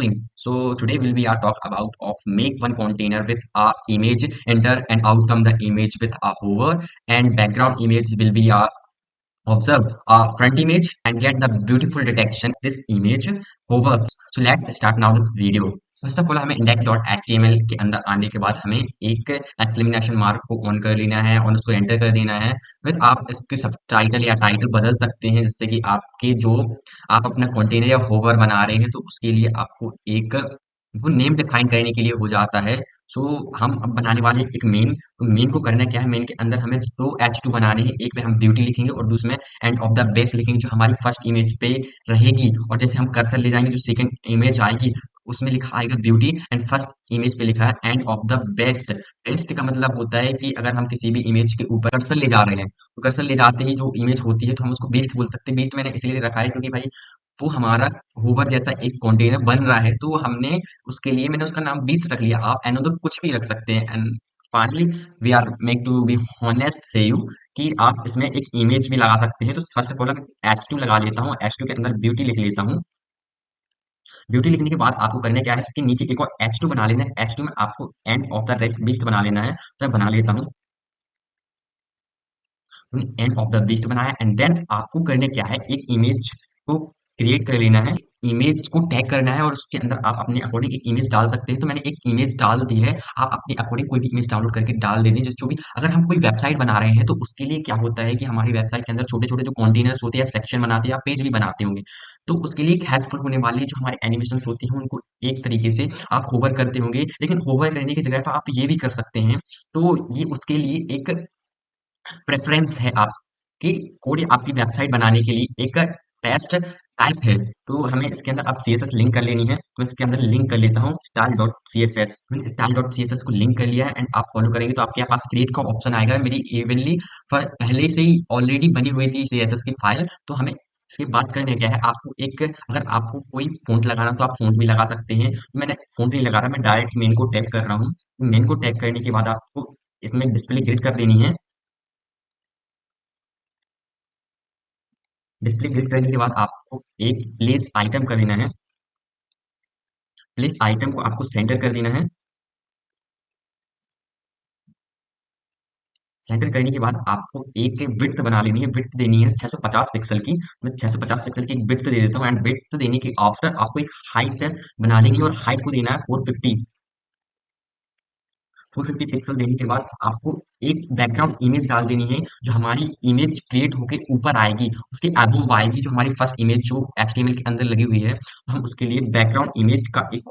doing? So today will be our talk about of make one container with a image, enter and outcome the image with a hover, and background image will be a observe a front image and get the beautiful detection this image hover. So let's start now this video. First of all हमें index.html के अंदर आने के बाद हमें एक exclamation mark को on कर लेना है और उसको एंटर कर देना है। फिर आप इसके सब टाइटल या टाइटल बदल सकते हैं जिससे कि आपके जो आप अपना कंटेनर या होवर बना रहे हैं तो उसके लिए आपको एक वो नेम डिफाइन करने के लिए हो जाता है। सो हम अब बनाने वाले एक मेन, तो मेन को करना क्या है, मेन के अंदर हमें दो H2 बनाने हैं। एक में हम ब्यूटी लिखेंगे और दूसरे में एंड ऑफ द बेस्ट लिखेंगे जो हमारी फर्स्ट इमेज पे रहेगी। और जैसे हम कर्सर ले जाएंगे जो सेकंड इमेज आएगी उसमें लिखा आएगा ब्यूटी एंड फर्स्ट इमेज पे लिखा है end of the best. Best का मतलब होता है कि अगर हम किसी भी इमेज के ऊपर कर्सर ले जा रहे हैं तो कर्सर ले जाते ही जो इमेज होती है तो हम उसको बेस्ट बोल सकते हैं। बेस्ट मैंने इसलिए रखा है क्योंकि भाई वो हमारा होवर जैसा एक कंटेनर बन रहा है तो हमने उसके लिए मैंने उसका नाम बीस्ट रख लिया। आप एनोदर कुछ भी रख सकते हैं। And finally we are make to be honest से यू कि आप इसमें एक इमेज भी लगा सकते हैं। तो फर्स्ट ऑफ ऑल H2 लगा लेता हूँ, H2 के अंदर ब्यूटी लिख लेता हूँ। ब्यूटी लिखने के बाद आपको करना क्या है, इसके नीचे एक और H2 बना लेना है। H2 में आपको end of the rest beast बना लेना है, तो मैं बना लेता हूँ। एंड ऑफ द बीस्ट बनाया एंड देन आपको करने क्या है, एक इमेज को क्रिएट कर लेना है, इमेज को टैग करना है और उसके अंदर आप अपने अकॉर्डिंग एक इमेज डाल सकते हैं। तो मैंने एक इमेज डाल दी है, आप अपने अकॉर्डिंग कोई भी इमेज डाउनलोड करके डाल दे दें जिस जो भी। अगर हम कोई वेबसाइट बना रहे हैं तो उसके लिए क्या होता है कि हमारी वेबसाइट के अंदर छोटे छोटे जो कंटेनर्स होते हैं या सेक्शन बनाते हैं या पेज भी बनाते होंगे, तो उसके लिए एक हेल्पफुल होने वाली जो हमारे एनिमेशन होती हैं उनको एक तरीके से आप होवर करते होंगे, लेकिन होवर करने की जगह पर आप ये भी कर सकते हैं। तो ये उसके लिए एक प्रेफरेंस है आपकी कोड आपकी वेबसाइट बनाने के लिए एक टेस्ट टाइप है। तो हमें इसके अंदर अब CSS लिंक कर लेनी है। तो इसके अंदर लिंक कर लेता हूँ style.css। मैंने style.css को लिंक कर लिया है एंड आप फॉलो करेंगे तो आपके पास क्रिएट का ऑप्शन आएगा। मेरी इवनली पहले से ही ऑलरेडी बनी हुई थी CSS की फाइल। तो हमें इसके बाद करने क्या है, आपको एक अगर आपको कोई फॉन्ट लगाना तो आप फॉन्ट भी लगा सकते हैं। तो मैंने फॉन्ट नहीं लगा रहा, मैं डायरेक्ट मेन को टैग कर रहा हूँ। मेन को टैग करने के बाद आपको इसमें डिस्प्ले ग्रिड कर देनी है। डिस्प्ले क्लिक करने के बाद आपको एक प्लेस आइटम कर देना है। प्लेस आइटम को आपको सेंटर कर देना है। सेंटर करने के बाद आपको एक विड्थ बना लेनी है। विड्थ देनी है 650 पिक्सल की। मैं 650 पिक्सल की एक विड्थ दे देता हूँ एंड विड्थ देने के आफ्टर आपको एक हाइट बना लेंगे और हाइट को देना है 450 पिक्सल देने के बाद आपको एक बैकग्राउंड इमेज डाल देनी है जो हमारी इमेज क्रिएट होके ऊपर आएगी, उसके अबव आएगी जो हमारी फर्स्ट इमेज जो HTML के अंदर लगी हुई है। तो हम उसके लिए बैकग्राउंड इमेज का एक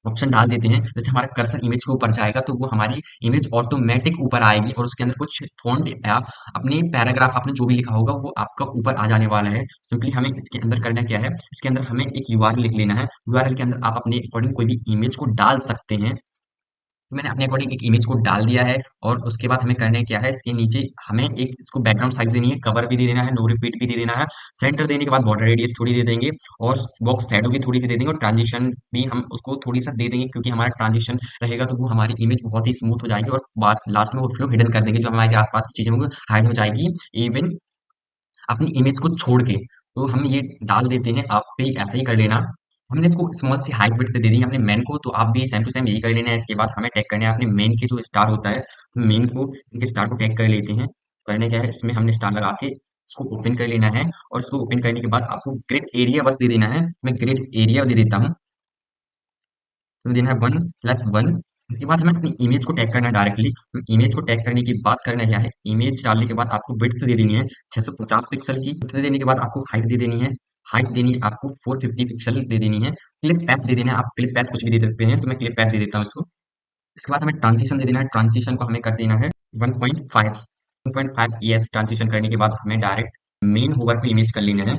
ऑप्शन डाल देते हैं। जैसे हमारा कर्सर इमेज के ऊपर जाएगा तो वो हमारी इमेज ऑटोमेटिक ऊपर आएगी और उसके अंदर कुछ फॉन्ट या अपने पैराग्राफ आपने जो भी लिखा होगा वो आपका ऊपर आ जाने वाला है। सिंपली हमें इसके अंदर करना क्या है, इसके अंदर हमें एक URL लिख लेना है। URL के अंदर आप अपने अकॉर्डिंग कोई भी इमेज को डाल सकते हैं। तो मैंने अपने अकॉर्डिंग एक इमेज को डाल दिया है और उसके बाद हमें करना क्या है, इसके नीचे हमें एक इसको बैकग्राउंड साइज देनी है, कवर भी दे देना है, नो रिपीट भी दे देना है। सेंटर देने के बाद बॉर्डर रेडियस थोड़ी दे देंगे और बॉक्स शैडो भी थोड़ी सी दे देंगे और ट्रांजिशन भी हम उसको थोड़ी सा दे देंगे क्योंकि हमारा ट्रांजिशन रहेगा तो वो हमारी इमेज बहुत ही स्मूथ हो जाएगी और लास्ट में वो फ्लो हिडन कर देंगे जो हमारे आसपास की चीजों को हाइड हो जाएगी इवन अपनी इमेज को छोड़ के। तो हम ये डाल देते हैं, आप भी ऐसे ही कर लेना। हमने इसको स्मॉल सी हाइट विड्थ दे दी अपने मेन को, तो आप भी सेम टू सेम यही कर लेना है। इसके बाद हमें टैग करना है अपने मेन के जो स्टार होता है, मेन को इनके स्टार को टैग कर लेते हैं। करने क्या है, इसमें हमने स्टार लगा के इसको ओपन कर लेना है और इसको ओपन करने के बाद आपको ग्रिड एरिया बस दे देना है। मैं ग्रिड एरिया दे देता हूँ, तो देना है 1/1। इसके बाद हमें अपनी इमेज को टैग करना है डायरेक्टली। इमेज को टैग करने के बाद करना क्या है, इमेज डालने के बाद आपको विड्थ दे देनी है 650 पिक्सल की। विड्थ देने के बाद आपको हाइट दे देनी है, हाइट देनी है आपको 450 पिक्सल दे देनी है। क्लिप पैथ दे देना है, आप क्लिप पैथ कुछ भी दे सकते हैं, तो मैं क्लिप पैथ दे देता हूँ इसको। इसके बाद हमें ट्रांजिशन दे देना है, ट्रांजिशन को हमें कर देना है 1.5। 1.5 ES ट्रांजिशन करने के बाद हमें डायरेक्ट मेन होवर को इमेज कर लेना है।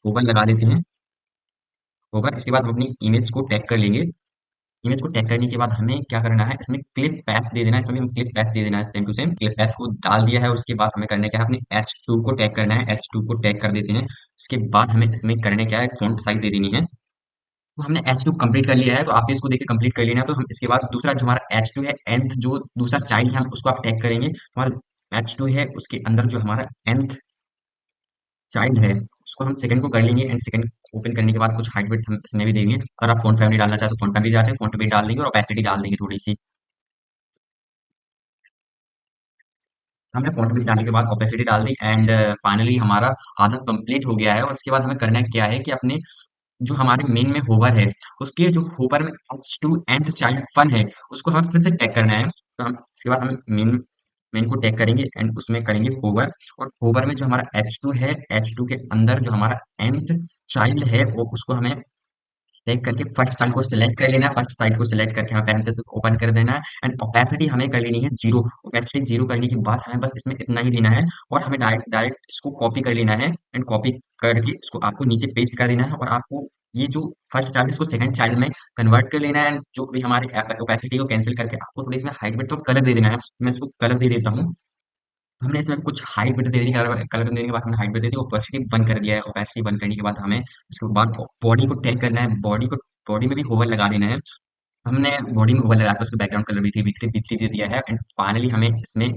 होवर लगा देते हैं, होवर। इसके बाद हम अपनी इमेज को टैग कर लेंगे। इमेज को टैग करने के बाद हमें क्या करना है, इसमें क्लिप पैथ दे देना है। इसमें भी हम क्लिप पैथ दे देना है, same to same clip path को डाल दिया है। और उसके बाद हमें करना क्या है, अपने H2 को टैग करना है, H2 को टैग कर देते हैं। उसके बाद हमें इसमें करने क्या है, फॉन्ट साइज दे देनी है। तो हमने H2 कंप्लीट कर लिया है, तो आप भी इसको देखिए कंप्लीट कर लेना है। तो हम इसके बाद दूसरा जो हमारा H2 है, nth जो दूसरा चाइल्ड है, हम उसको आप टैग करेंगे। हमारा H2 है, उसके अंदर जो हमारा nth चाइल्ड है उसको हम सेकंड को कर लेंगे एंड सेकंड ओपन करने के बाद कुछ हाइट विड्थ हम इसमें भी देंगे। अगर आप फ़ॉन्ट फैमिली डालना चाहते हो फ़ॉन्ट फैमिली जाते हैं, फ़ॉन्ट पे डाल देंगे और ओपेसिटी डाल देंगे थोड़ी-सी। हमने फ़ॉन्ट पे डालने के बाद ओपेसिटी डाल दी एंड फाइनली हमारा आधा कंप्लीट हो गया है और उसके बाद हमें करना क्या है कि अपने जो हमारे मेन में होवर है, उसके जो होवर में h2 nth चाइल्ड फन है, उसको हमें फिर से टैग करना है। तो हम इसके बाद हम मेन मेन को टैग करेंगे एंड उसमें करेंगे होवर और होवर में जो हमारा h2 है, h2 के अंदर जो हमारा nth चाइल्ड है, वो उसको हमें टैग करके फर्स्ट साइड को सिलेक्ट कर लेना है। फर्स्ट साइड को सिलेक्ट करके हमें पैरेंथेसिस ओपन कर देना है एंड ओपेसिटी हमें कर लेनी है जीरो। ओपेसिटी जीरो करने के बाद हमें बस इसमें इतना ही देना है और हमें डायरेक्ट डायरेक्ट इसको कॉपी कर लेना है एंड कॉपी करके इसको आपको नीचे पेस्ट कर देना है और आपको ये जो फर्स्ट चाइल्ड है इसको सेकंड चाइल्ड में कन्वर्ट कर लेना है एंड जो भी हमारे ओपेसिटी को कैंसिल करके आपको थोड़ी इसमें हाइट विड्थ तो कलर दे देना है। तो मैं इसको कलर दे देता हूँ। हमने इसमें कुछ हाइट विड्थ दे दी, कलर कलर देने के बाद हमने हाइट विड्थ दे दी, ओपेसिटी 1 कर दिया है। ओपेसिटी 1 करने के बाद हमें इसके बाद बॉडी को टैग करना है। बॉडी में भी होवर लगा देना है। हमने बॉडी में होवर लगा के उसका बैकग्राउंड कलर B3 दे दिया है एंड फाइनली हमें इसमें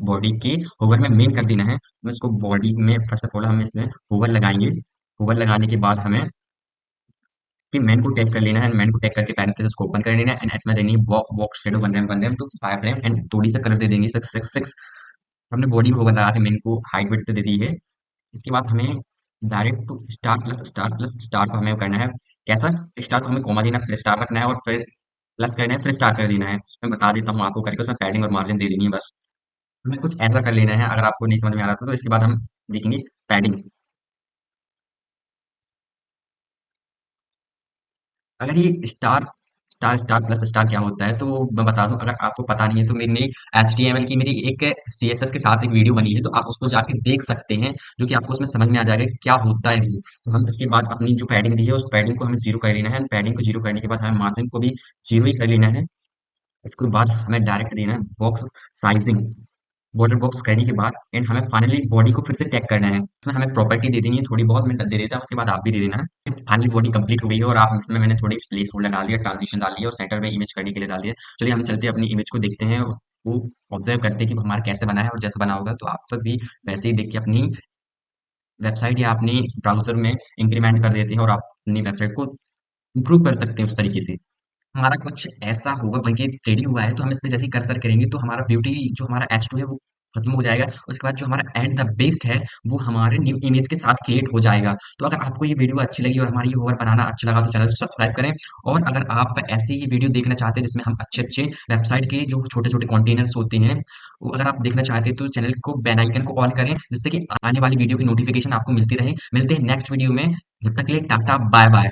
बॉडी के होवर में मेन कर देना है। हम इसको बॉडी में फर्स्ट ऑफ ऑल हम इसमें होवर लगाएंगे। होवर लगाने के बाद हमें फिर मैन को टैग कर लेना है। मैन को टैग करके पैरेंथेसिस को ओपन कर लेना है एंड इसमें देनी है box shadow 1 rem to 5 rem and थोड़ी सा कलर दे देंगे 666। हमने बॉडी में होवर लगा के मैन को हाइट विड्थ दे दी है। इसके बाद हमें direct to star plus star को हमें करना है। कैसा? स्टार को हमें कॉमा देना है, फिर स्टार रखना है और फिर प्लस करना है, फिर स्टार कर देना है। मैं बता देता हूँ आपको करके, उसमें पैडिंग और मार्जिन दे देनी है बस। हमें कुछ ऐसा कर लेना है, अगर आपको नहीं समझ में आ रहा था तो इसके बाद हम देखेंगे पैडिंग। अगर ये स्टार प्लस स्टार क्या होता है तो मैं बता दूं, अगर आपको पता नहीं है तो मेरी HTML की मेरी एक CSS के साथ एक वीडियो बनी है, तो आप उसको जाके देख सकते हैं, जो कि आपको उसमें समझ में आ जाएगा कि क्या होता है वो। तो हम इसके बाद अपनी जो पैडिंग दी है उस पैडिंग को हमें जीरो कर लेना है। पैडिंग को जीरो करने के बाद हमें मार्जिन को भी जीरो ही कर लेना है। इसके बाद हमें डायरेक्ट देना है बॉक्स साइजिंग। बॉर्डर बॉक्स करने के बाद एंड हमें फाइनली बॉडी को फिर से टैग करना है। इसमें हमें प्रॉपर्टी दे देनी है, थोड़ी बहुत मैं दे देता हूँ, उसके बाद आप भी दे देना है। फाइनली बॉडी कंप्लीट हो गई है और आप इसमें मैंने थोड़ी प्लेस होल्डर डाल दिया, ट्रांजिशन डाल दिया और सेंटर में इमेज करने के लिए डाल दिया। चलिए हम चलते हैं अपनी इमेज को देखते हैं, उसको ऑब्जर्व करते हैं कि हमारा कैसे बना है और जैसे बना होगा तो आप पर भी वैसे ही देख के अपनी वेबसाइट या अपनी ब्राउजर में इंक्रीमेंट कर देते हैं और आप अपनी वेबसाइट को इम्प्रूव कर सकते हैं उस तरीके से। हमारा कुछ ऐसा होगा बल्कि रेडी हुआ है, तो हम इसमें जैसे ही कर्सर करेंगे तो हमारा ब्यूटी जो हमारा H2 है वो खत्म हो जाएगा। उसके बाद जो हमारा एट द बेस्ट है वो हमारे न्यू इमेज के साथ क्रिएट हो जाएगा। तो अगर आपको ये वीडियो अच्छी लगी और हमारी ये होवर बनाना अच्छा लगा तो चैनल को सब्सक्राइब करें। और अगर आप ऐसे ही वीडियो देखना चाहते हैं जिसमें हम अच्छे अच्छे वेबसाइट के जो छोटे छोटे कंटेनर्स होते हैं वो अगर आप देखना चाहते हैं तो चैनल को बेल आइकन को ऑन करें, जिससे कि आने वाली वीडियो की नोटिफिकेशन आपको मिलती रहे। मिलते हैं नेक्स्ट वीडियो में, जब तक के लिए टाटा बाय बाय।